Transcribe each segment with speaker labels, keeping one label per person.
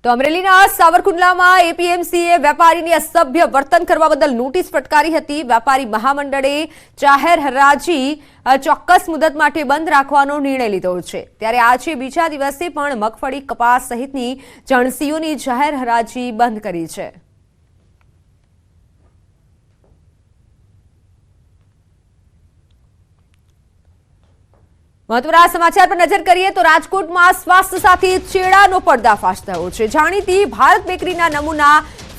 Speaker 1: તો અમરેલીના સાવરકુંડલામાં એપીએમસીએ વેપારીની અસભ્ય વર્તન કરવા બદલ નોટિસ ફટકારી હતી। વેપારી મહામંડળે જાહેર હરાજી ચોક્કસ મુદત માટે બંધ રાખવાનો નિર્ણય લીધો છે। ત્યારે આજે બીજા દિવસે પણ મગફળી, કપાસ સહિતની જણસીઓની જાહેર હરાજી બંધ કરી છે। महत्वना समाचार पर नजर करिए तो राजकोट में स्वास्थ्य साथी चेड़ानो पर्दाफाश थयो छे। जाणीती भारत बेकरीना नमूना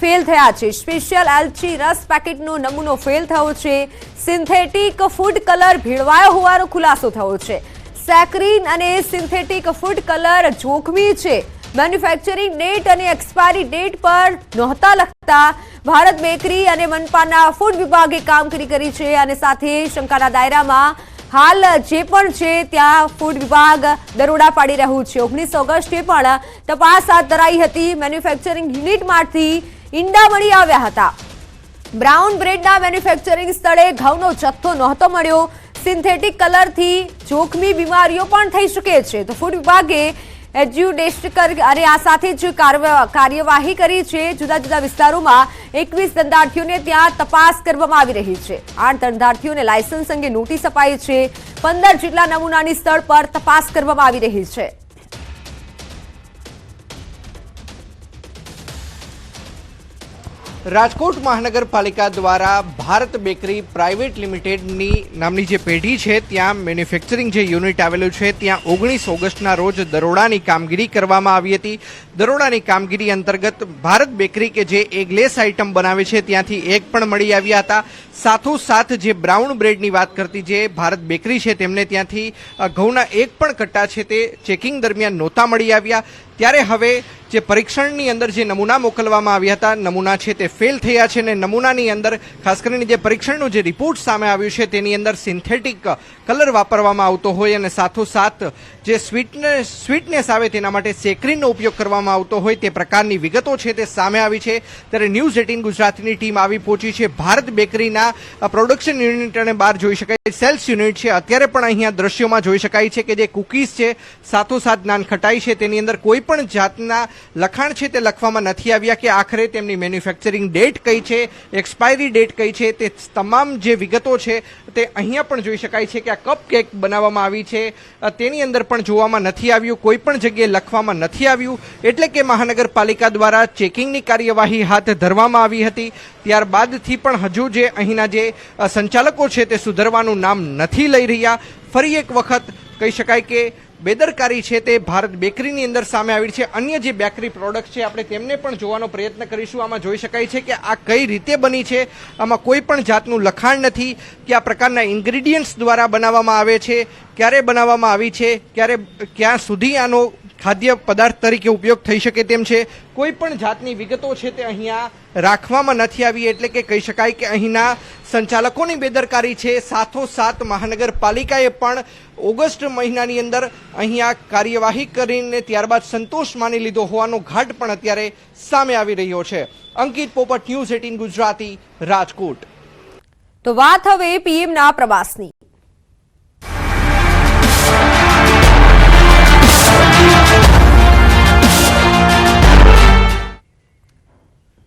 Speaker 1: फेल थया छे। स्पेशियल एलची रस पेकेटनो नमूनो फेल थयो छे। सिंथेटिक फूड कलर भीड़वायो होવાનો खुलासो थयो छे। सेक्रीन अने सिंथेटिक फूड कलर जोखमी छे। मैन्युफेक्चरिंग डेट अने एक्सपायरी डेट पर नहोता लखता भारत बेकरी अने मनपाना फूड विभागे कामगीरी करी छे अने साथे शंकाना दायरामां हाल जे पण छे त्या फूड विभाग दरोड़ा पाड़ी रह्यु छे। 19 ऑगस्टे पण तपास हाथ धराई हती। मैन्युफेक्चरिंग युनिटमांथी ईंडा मळी आव्या हता। ब्राउन ब्रेडना मैन्युफेक्चरिंग स्थळे घऊनो जथ्थो नहोतो मळ्यो। सिंथेटिक कलरथी जोखमी बीमारीओ पण थई शके छे। तो फूड विभागे एज्युडेस्टर अने आ साथे ज कार्यवाही करी छे। जुदा जुदा विस्तारोमां 21 धंधार्थीओने त्यां तपास करवामां आवी रही छे। 8 धंधार्थीओने लायसन्स अंगे नोटिस अपाई छे। 15 जेटला नमूनानी स्थळ पर तपास करवामां आवी रही छे।
Speaker 2: राजकोट महानगरपालिका द्वारा भारत बेकरी प्राइवेट लिमिटेड नामनी जे पेढ़ी है त्या मैन्युफेक्चरिंग जे यूनिट आवेलू है त्या 19 ऑगस्टना रोज दरोड़ानी कामगीरी करवामां आवी हती। दरोड़ानी कामगीरी अंतर्गत भारत बेकरी के जे एगलेस आइटम बनावे छे त्यांथी एक पण मळी आव्या हता। साथोसाथ जे ब्राउन ब्रेडनी वात करती जे भारत बेकरी है तेमने त्यांथी घऊना एक पण कट्टा छे ते चेकिंग दरमियान नहोता मळी आव्या। त्यारे हवे जे परीक्षणनी अंदर जे नमूना मोकलवामां आव्या हता नमूना छे ते फेल थया छे ने नमूनानी अंदर खास करीने जे परीक्षणनो जे रिपोर्ट सामे आव्यो छे तेनी अंदर सिंथेटिक कलर वापरवामां आवतो होय अने साथोसाथ जे स्वीटनेस आवे तेना माटे सेक्रीननो उपयोग करवामां आवतो होय ते प्रकारनी विगतो छे ते सामे आवी छे। त्यारे न्यूज 18 गुजरातनी टीम आवी पहोंची छे। भारत बेकरीना प्रोडक्शन युनिट अने बार जोई शकाय सेल्स युनिट छे। अत्यारे पण अहींया दृश्योमां जोई शकाय छे के जे कुकीज छे साथोसाथ नानखटाई छे तेनी अंदर कोई पण जातना लखाण छे ते लखवामां नथी आव्या के आखरे तेमनी मैन्युफेक्चरिंग डेट कई छे, एक्सपायरी डेट कई छे ते तमाम जे विगतो छे ते अहींया पण जोई शकाय छे के आ कप केक बनाववामां आवी छे तेनी अंदर पण जोवामां नथी आव्युं, कोई पण जग्याए लखवामां नथी आव्युं। एटले के महानगरपालिका द्वारा चेकिंगनी कार्यवाही हाथ धरवामां आवी हती। त्यारबादथी पण हजू जे अहींना जे संचालको छे ते सुधरवानुं नाम नथी लई रह्या। फरी एक वखत कही शकाय के बेदरकारी छे ते भारत बेकरीनी अंदर सामे आवी छे। अन्य जे बेकरी प्रोडक्ट छे आपणे तेमने पण जोવાનો प्रयत्न करीशुं। आमां जोई शकाय छे के आ कई रीते बनी छे। आमां कोई पण जातनुं लखाण नथी के आ प्रकारना इन्ग्रेडियंट्स द्वारा बनाववामां आवे छे, क्यारे बनाववामां आवी छे, क्यारे क्यां सुधी आनो खाद्य पदार्थ तरीके उपयोग थई शके तेम छे। कोई पण जातनी विगतो छे ते अहींया राखवामां नथी आवी। एटले के कही शकाय के अहींना संचालकोनी बेदरकारी छे। साथोसाथ महानगरपालिकाए पण ऑगस्ट महीनानी अंदर अहींया कार्यवाही करीने त्यारबाद संतोष मानी लीधो होવાનો घाट पण अत्यारे सामे आवी रह्यो छे। अंकित पोपट, न्यूज 18 गुजराती, राजकोट।
Speaker 1: तो वात हवे पीएमना प्रवासनी।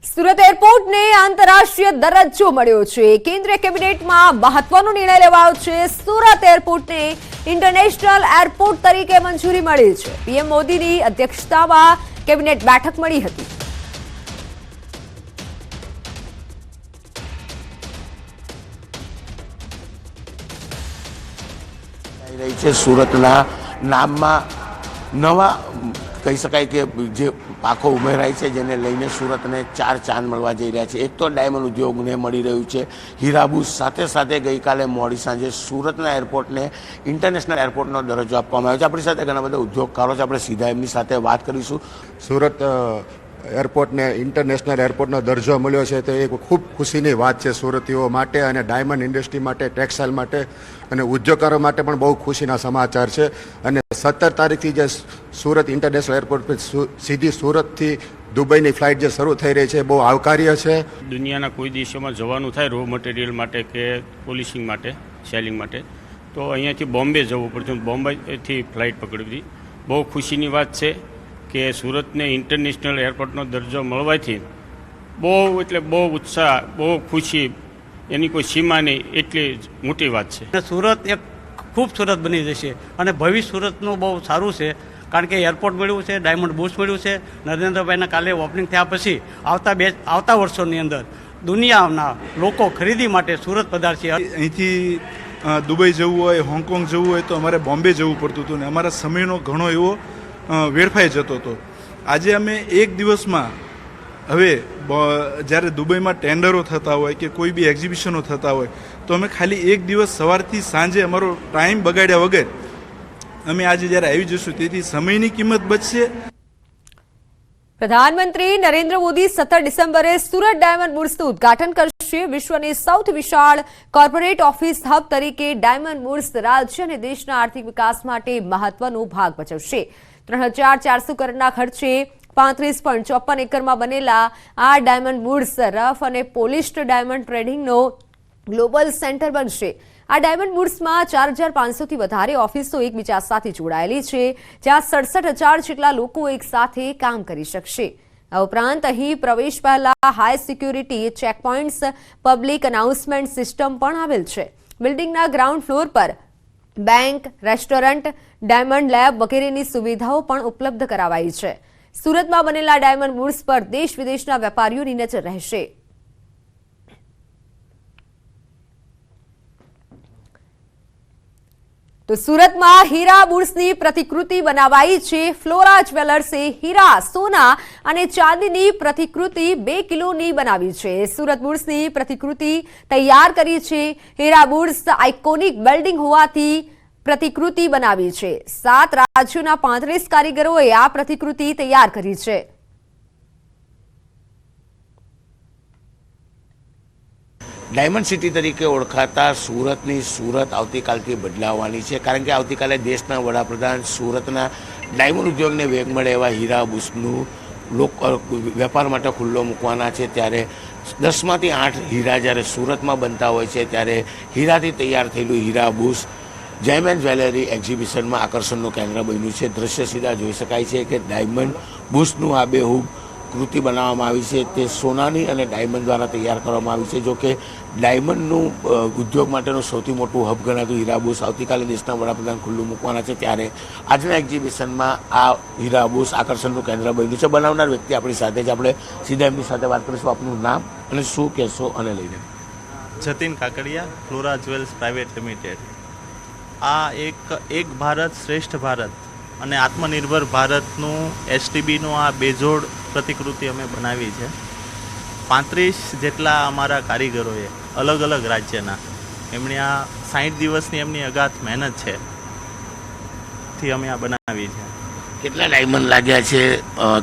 Speaker 1: सूरत एरपोर्ट ने आंतरराष्ट्रीय दरज्जो मळ्यो छे। केंद्रीय केबिनेटमां महत्वनो निर्णय लेवायो छे। सूरत एरपोर्ट ने इंटरनेशनल एरपोर्ट तरीके मंजूरी मळी छे। पीएम मोदीनी अध्यक्षतामां केबिनेट बेठक मळी हती।
Speaker 3: रही छे सूरतना नाममां नवा कही शकाय के जे पाखो उमेराय छे जेने लईने सूरतने 4 चांद मळवा जई रह्या छे। एक तो डायमंड उद्योगने मळी रह्युं छे हीराबू, साथे साथे गई काले मोडी सांजे सूरतना एरपोर्टने इंटरनेशनल एरपोर्टनो दरज्जो आपवामां आव्यो छे। आपणी साथे घणा बधा उद्योगकारो छे, आपणे सीधा एमनी साथे वात करीशुं।
Speaker 4: सूरत एरपोर्ट ने इंटरनेशनल एरपोर्टनो दर्जो मळ्यो छे ते एक खूब खुशीनी वात छे सूरतीओ माटे अने डायमंड इंडस्ट्री माटे, टेक्सटाइल माटे अने उद्योगकारो माटे पण बहु खुशीना समाचार छे। अने 17 तारीखथी जे सूरत इंटरनेशनल एरपोर्ट पर सीधी सूरतथी दुबईनी फ्लाइट जे शरू थई रही छे बहु आवकार्य छे।
Speaker 5: दुनियाना कोई देशों जवानुं थाय रो मटेरियल माटे के पोलिशिंग माटे, सेलिंग माटे तो अहींयाथी बॉम्बे जवुं पड़तुं, बॉम्बेथी फ्लाइट पकड़ी। बहु खुशीनी वात छे કે સુરતને ઇન્ટરનેશનલ એરપોર્ટનો દરજ્જો મળવાથી બહુ એટલે બહુ ઉત્સાહ, બહુ ખુશી, એની કોઈ સીમા નહીં, એટલી જ મોટી વાત છે.
Speaker 6: અને સુરત એક ખૂબ સુરત બની જશે અને ભવિષ્ય સુરતનું બહુ સારું છે, કારણ કે એરપોર્ટ મળ્યું છે, ડાયમંડ બુર્સ મળ્યું છે. નરેન્દ્રભાઈના કાલે ઓપનિંગ થયા પછી આવતા વર્ષોની અંદર દુનિયાના લોકો ખરીદી માટે સુરત પધારશે.
Speaker 7: અહીંથી દુબઈ જવું હોય, હોંગકોંગ જવું હોય તો અમારે બોમ્બે જવું પડતું હતું ને અમારા સમયનો ઘણો એવો વેડફાઈ જતો હતો. આજે અમે એક દિવસમાં હવે જ્યારે દુબઈમાં ટેન્ડરો થતા હોય કે કોઈ બી એક્ઝિબિશનો થતા હોય તો અમે ખાલી એક દિવસ સવારથી સાંજે અમારો ટાઈમ બગાડ્યા વગર અમે આજે જ્યારે આવી જઈશું, તેથી સમયની કિંમત બચશે.
Speaker 1: પ્રધાનમંત્રી નરેન્દ્ર મોદી 17 ડિસેમ્બરે સુરત ડાયમંડ બુર્સનું ઉદ્ઘાટન કરશે. વિશ્વની સૌથી વિશાળ કોર્પોરેટ ઓફિસ હબ તરીકે ડાયમંડ બુર્સ રાજ્ય અને દેશના આર્થિક વિકાસ માટે મહત્વનો ભાગ ભજવશે. 3400 કરોડના ખર્ચે 35.54 એકરમાં બનેલા આ ડાયમંડ બુર્સ રફ અને પોલિશ્ડ ડાયમંડ ટ્રેડિંગનો ગ્લોબલ સેન્ટર બનશે. આ ડાયમંડ બુર્સમાં 4500થી વધારે ઓફિસો એકબીજા સાથે જોડાયેલી છે, જ્યાં 67,000 જેટલા લોકો એક સાથે કામ કરી શકશે. આ ઉપરાંત અહીં પ્રવેશ પહેલા high security checkpoints, public announcement system પણ આવેલ છે. બિલ્ડિંગના ગ્રાઉન્ડ ફ્લોર પર બેંક, રેસ્ટોરન્ટ, ડાયમંડ લેબ વગેરેની સુવિધાઓ પણ ઉપલબ્ધ કરાવાઈ છે. સુરતમાં બનેલા ડાયમંડ બુર્સ પર દેશ વિદેશના વેપારીઓની નજર રહેશે. તો સુરતમાં હીરા બુર્સની પ્રતિકૃતિ બનાવાઈ છે. ફ્લોરા જ્વેલર્સે હીરા, સોના અને ચાંદીની પ્રતિકૃતિ 2 કિલોની બનાવી છે. સુરત બુર્સની પ્રતિકૃતિ તૈયાર કરી છે. હીરા બુર્સ આઇકોનિક બિલ્ડિંગ હોવાથી પ્રતિકૃતિ બનાવી છે. 7 રાજ્યોના 35 કારીગરોએ આ પ્રતિકૃતિ તૈયાર કરી છે.
Speaker 3: ડાયમંડ સિટી તરીકે ઓળખાતા સુરતની સુરત આવતીકાલથી બદલાવવાની છે, કારણ કે આવતીકાલે દેશના વડાપ્રધાન સુરતના ડાયમંડ ઉદ્યોગને વેગ મળે એવા હીરા બુર્સનું વેપાર માટે ખુલ્લો મૂકવાના છે. ત્યારે 10માંથી 8 હીરા જ્યારે સુરતમાં બનતા હોય છે, ત્યારે હીરાથી તૈયાર થયેલું હીરા બુર્સ જયમેન જ્વેલરી એક્ઝિબિશનમાં આકર્ષણનું કેન્દ્ર બન્યું છે. દ્રશ્ય સીધા જોઈ શકાય છે કે ડાયમંડ બુર્સનું આબેહૂબ કૃતિ બનાવવામાં આવી છે તે સોનાની અને ડાયમંડ દ્વારા તૈયાર કરવામાં આવી છે. જો કે ડાયમંડનું ઉદ્યોગ માટેનું સૌથી મોટું હબ ગણાતું હીરા બુર્સ આવતીકાલે દેશના વડાપ્રધાન ખુલ્લું મૂકવાના છે, ત્યારે આજના એક્ઝિબિશનમાં આ હીરા બુર્સ આકર્ષણનું કેન્દ્ર બન્યું છે. બનાવનાર વ્યક્તિ આપણી સાથે જ, આપણે સીધા એમની સાથે વાત કરીશું. આપનું નામ અને શું કહેશો અને લઈને?
Speaker 8: Jatin Kakadiya, Flora Jewels private limited. આ એક ભારત શ્રેષ્ઠ ભારત અને આત્મનિર્ભર ભારતનું એસટીબીનું આ બેજોડ પ્રતિકૃતિ અમે બનાવી છે. 35 જેટલા અમારા કારીગરોએ અલગ અલગ રાજ્યના, એમણે આ 60 દિવસની એમની અગાધ મહેનત છે થી અમે આ બનાવી છે.
Speaker 3: કેટલા ડાયમંડ લાગ્યા છે,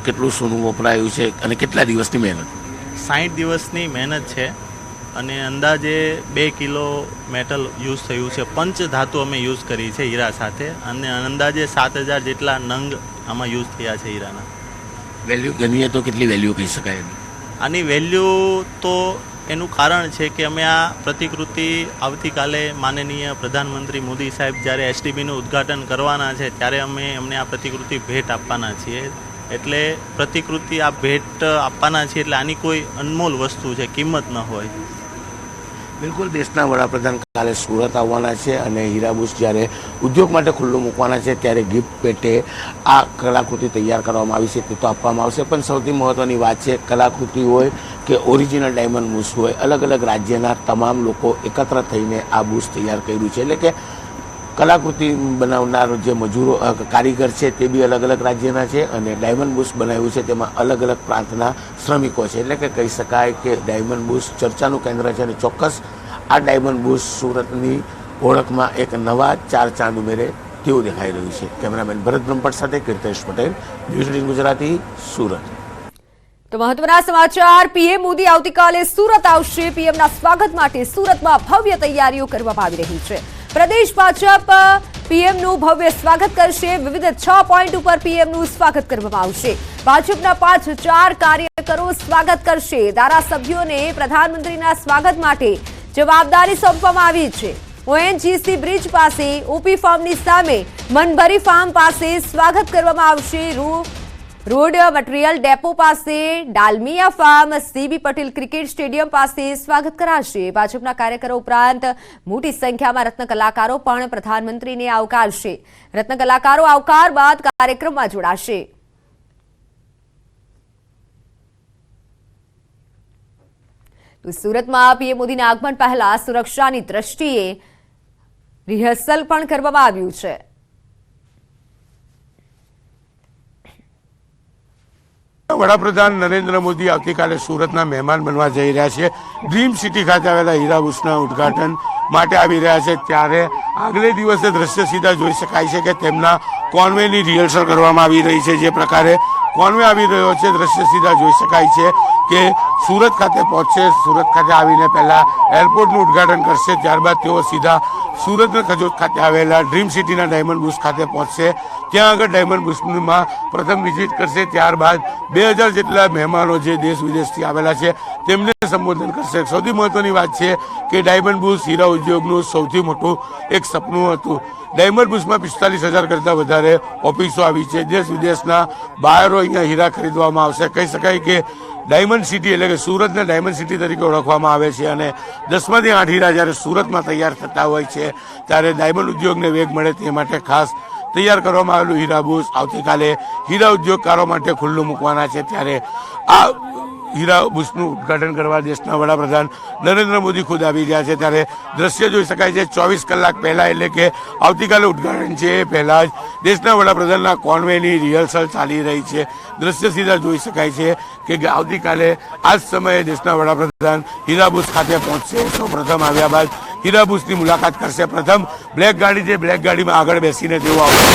Speaker 3: કેટલું સોનું વપરાયું છે અને કેટલા દિવસની મહેનત?
Speaker 8: 60 દિવસની મહેનત છે અને અંદાજે 2 કિલો મેટલ યુઝ થયું છે. પંચ ધાતુ અમે યુઝ કરી છે હીરા સાથે, અને અંદાજે 7000 જેટલા નંગ આમાં યુઝ થયા છે હીરાના.
Speaker 3: વેલ્યુ ગણીએ તો કેટલી વેલ્યુ કહી શકાય?
Speaker 8: આની વેલ્યુ તો એનું કારણ છે કે અમે આ પ્રતિકૃતિ આવતીકાલે માનનીય પ્રધાનમંત્રી મોદી સાહેબ જ્યારે એસટીબીનું ઉદ્ઘાટન કરવાના છે ત્યારે અમે એમને આ પ્રતિકૃતિ ભેટ આપવાના છીએ. એટલે પ્રતિકૃતિ આ ભેટ આપવાના છીએ એટલે આની કોઈ અનમોલ વસ્તુ છે, કિંમત ન હોય.
Speaker 3: બિલકુલ, દેશના વડાપ્રધાન કાલે સુરત આવવાના છે અને હીરા બુર્સ જ્યારે ઉદ્યોગ માટે ખુલ્લું મૂકવાના છે ત્યારે ગિફ્ટ પેટે આ કલાકૃતિ તૈયાર કરવામાં આવી છે તે તો આપવામાં આવશે. પણ સૌથી મહત્ત્વની વાત છે, કલાકૃતિ હોય કે ઓરિજિનલ ડાયમંડ બુર્સ હોય, અલગ અલગ રાજ્યના તમામ લોકો એકત્ર થઈને આ બુર્સ તૈયાર કર્યું છે. એટલે કે કલાકૃતિ બનાવનાર જે મજૂરો કારીગર છે તે બી અલગ અલગ રાજ્યના છે અને ડાયમંડ બુર્સ બનાવ્યું છે તેમાં અલગ અલગ પ્રાંતના શ્રમિકો છે. એટલે કે કહી શકાય કે ડાયમંડ બુર્સ ચર્ચાનું કેન્દ્ર છે અને ચોક્કસ આ ડાયમંડ બુર્સ સુરતની ઓળખમાં એક નવા 4 ચાંદ ઉમેરે તેવું દેખાઈ રહ્યું છે. કેમેરામેન ભરત બ્રહ્મભટ્ટ સાથે કીર્તેશ પટેલ, ન્યૂઝ 18 ગુજરાતી, સુરત.
Speaker 1: તો મહત્વના સમાચાર, પીએમ મોદી આવતીકાલે સુરત આવશે. પીએમના સ્વાગત માટે સુરતમાં ભવ્ય તૈયારીઓ કરવામાં આવી રહી છે. પ્રદેશ ભાજપ પીએમનું ભવ્ય સ્વાગત કરશે. વિવિધ 6 પોઈન્ટ ઉપર પીએમનું સ્વાગત કરવામાં આવશે. ભાજપના 4 કાર્યકરો સ્વાગત કરશે. ધારાસભ્યોને પ્રધાનમંત્રીના સ્વાગત માટે જવાબદારી સોંપવામાં આવી છે. ઓએનજીસી બ્રિજ પાસે, ઓપી ફાર્મની સામે, મનભરી ફાર્મ પાસે સ્વાગત કરવામાં આવશે. રોડ મટીરીયલ ડેપો પાસે, Dalmia farm, C B Patel cricket stadium પાસે સ્વાગત કરાશે. ભાજપના કાર્યકરો ઉપરાંત મોટી સંખ્યામાં રત્ન કલાકારો પણ પ્રધાનમંત્રીને આવકારશે. રત્ન કલાકારો આવકાર બાદ કાર્યક્રમમાં જોડાશે. તો સુરતમાં પીએમ મોદીના આગમન પહેલા સુરક્ષાની દ્રષ્ટિએ રિહર્સલ પણ કરવામાં આવ્યું છે.
Speaker 3: વડાપ્રધાન નરેન્દ્ર મોદી આવતીકાલે સુરતના મહેમાન બનવા જઈ રહ્યા છે. ડ્રીમ સિટી ખાતે આવેલા હીરાબુસના ઉદ્ઘાટન માટે આવી રહ્યા છે. ત્યારે આગલે દિવસે દ્રશ્ય સીધા જોઈ શકાય છે કે તેમના કોન્વેની રિહર્સલ કરવામાં આવી રહી છે. જે પ્રકારે કોન્વે આવી રહ્યો છે દ્રશ્ય સીધા જોઈ શકાય છે કે સુરત ખાતે પહોંચશે. સુરત ખાતે આવીને પહેલા એરપોર્ટનું ઉદ્ઘાટન કરશે. ત્યારબાદ તેઓ સીધા સુરતના કજોત ખાતે આવેલા ડ્રીમ સિટીના ડાયમંડ બુશ ખાતે પહોંચશે. ત્યાં આગળ ડાયમંડ બુશમાં પ્રથમ વિઝિટ કરશે. ત્યારબાદ 2000 જેટલા મહેમાનો જે દેશ વિદેશથી આવેલા છે તેમને સંબોધન કરશે. સૌથી મહત્વની વાત છે કે ડાયમંડ બુશ હીરા ઉદ્યોગનું સૌથી મોટું એક સપનું હતું. ડાયમંડ બુશમાં 45,000 કરતાં વધારે ઓફિસો આવી છે. દેશ વિદેશના બાયરો અહીંયા હીરા ખરીદવામાં આવશે. કહી શકાય કે ડાયમંડ સિટી એટલે કે સુરતને ડાયમંડ સિટી તરીકે ઓળખવામાં આવે છે. અને 10માંથી 8 હીરા જ્યારે સુરતમાં તૈયાર થતા હોય છે ત્યારે ડાયમંડ ઉદ્યોગને વેગ મળે તે માટે ખાસ તૈયાર કરવામાં આવેલું હીરાબુસ આવતીકાલે હીરા ઉદ્યોગકારો માટે ખુલ્લું મૂકવાના છે. ત્યારે આ હીરાબુસનું ઉદ્ઘાટન કરવા દેશના વડાપ્રધાન નરેન્દ્ર મોદી ખુદ આવી રહ્યા છે. ત્યારે દ્રશ્ય જોઈ શકાય છે 24 કલાક પહેલાં એટલે કે આવતીકાલે ઉદ્ઘાટન છે એ પહેલાં જ દેશના વડાપ્રધાનના કોન્વેની રિહર્સલ ચાલી રહી છે. દ્રશ્ય સીધા જોઈ શકાય છે કે આવતીકાલે આ જ સમયે દેશના વડાપ્રધાન હીરાબુસ ખાતે પહોંચશે. સૌ પ્રથમ આવ્યા બાદ હીરાબુસની મુલાકાત કરશે. પ્રથમ બ્લેક ગાડી છે, બ્લેક ગાડીમાં આગળ બેસીને તેઓ આવશે.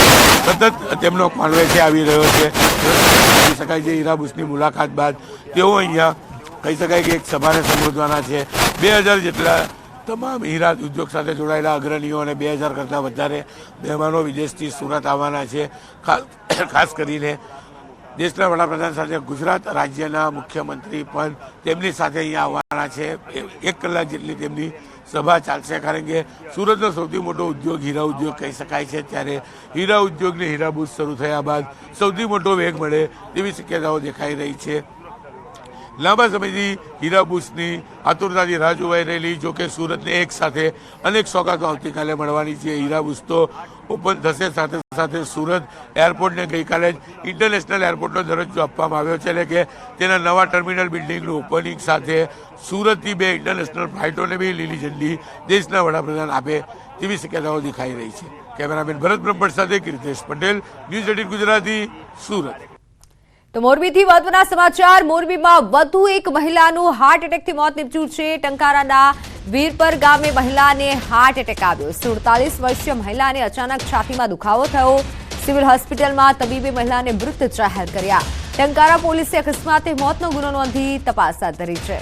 Speaker 3: સતત તેમનો કોન્વે છે આવી રહ્યો છે. જોઈ શકાય છે હીરાબુસની મુલાકાત બાદ તેઓ અહીંયા કહી શકાય કે એક સભાને સંબોધવાના છે. 2000 જેટલા તમામ હીરા ઉદ્યોગ સાથે જોડાયેલા અગ્રણીઓ અને 2000 કરતાં વધારે મહેમાનો વિદેશથી સુરત આવવાના છે. ખાસ કરીને દેશના વડાપ્રધાન સાથે ગુજરાત રાજ્યના મુખ્યમંત્રી પણ તેમની સાથે અહીંયા આવવાના છે. 1 કલાક જેટલી તેમની સભા ચાલશે. કારણ કે સુરતનો સૌથી મોટો ઉદ્યોગ હીરા ઉદ્યોગ કહી શકાય છે. ત્યારે હીરા ઉદ્યોગને હીરાબુસ શરૂ થયા બાદ સૌથી મોટો વેગ મળે તેવી શક્યતાઓ દેખાઈ રહી છે. લાંબા સમયથી હીરાબુસની આતુરતાથી રાહ જોવાઈ રહેલી, જોકે સુરતને એક સાથે અનેક સોગાતો આવતીકાલે મળવાની છે. હીરાબુસ તો ઓપન થશે, સાથે સાથે સુરત એરપોર્ટને ગઈકાલે જ ઇન્ટરનેશનલ એરપોર્ટનો દરજ્જો આપવામાં આવ્યો છે. એટલે કે તેના નવા ટર્મિનલ બિલ્ડિંગનું ઓપનિંગ સાથે સુરતથી 2 ઇન્ટરનેશનલ ફ્લાઇટોને બી લીલી ઝંડી દેશના વડાપ્રધાન આપે તેવી શક્યતાઓ દેખાઈ રહી છે. કેમેરામેન ભરત બ્રહ્મભટ્ટ સાથે કીર્તેશ પટેલ, ન્યૂઝ 18 ગુજરાતી, સુરત.
Speaker 1: તો મોરબીથી મહત્વના સમાચાર. મોરબીમાં વધુ એક મહિલાનું હાર્ટ એટેકથી મોત નીપજ્યું છે. ટંકારાના વીરપર ગામે મહિલાને હાર્ટ એટેક આવ્યો. 47 વર્ષીય મહિલાને અચાનક છાતીમાં દુખાવો થયો. સિવિલ હોસ્પિટલમાં તબીબે મહિલાને મૃત જાહેર કર્યા. ટંકારા પોલીસે અકસ્માતે મોતનો ગુનો નોંધી તપાસ હાથ ધરી છે.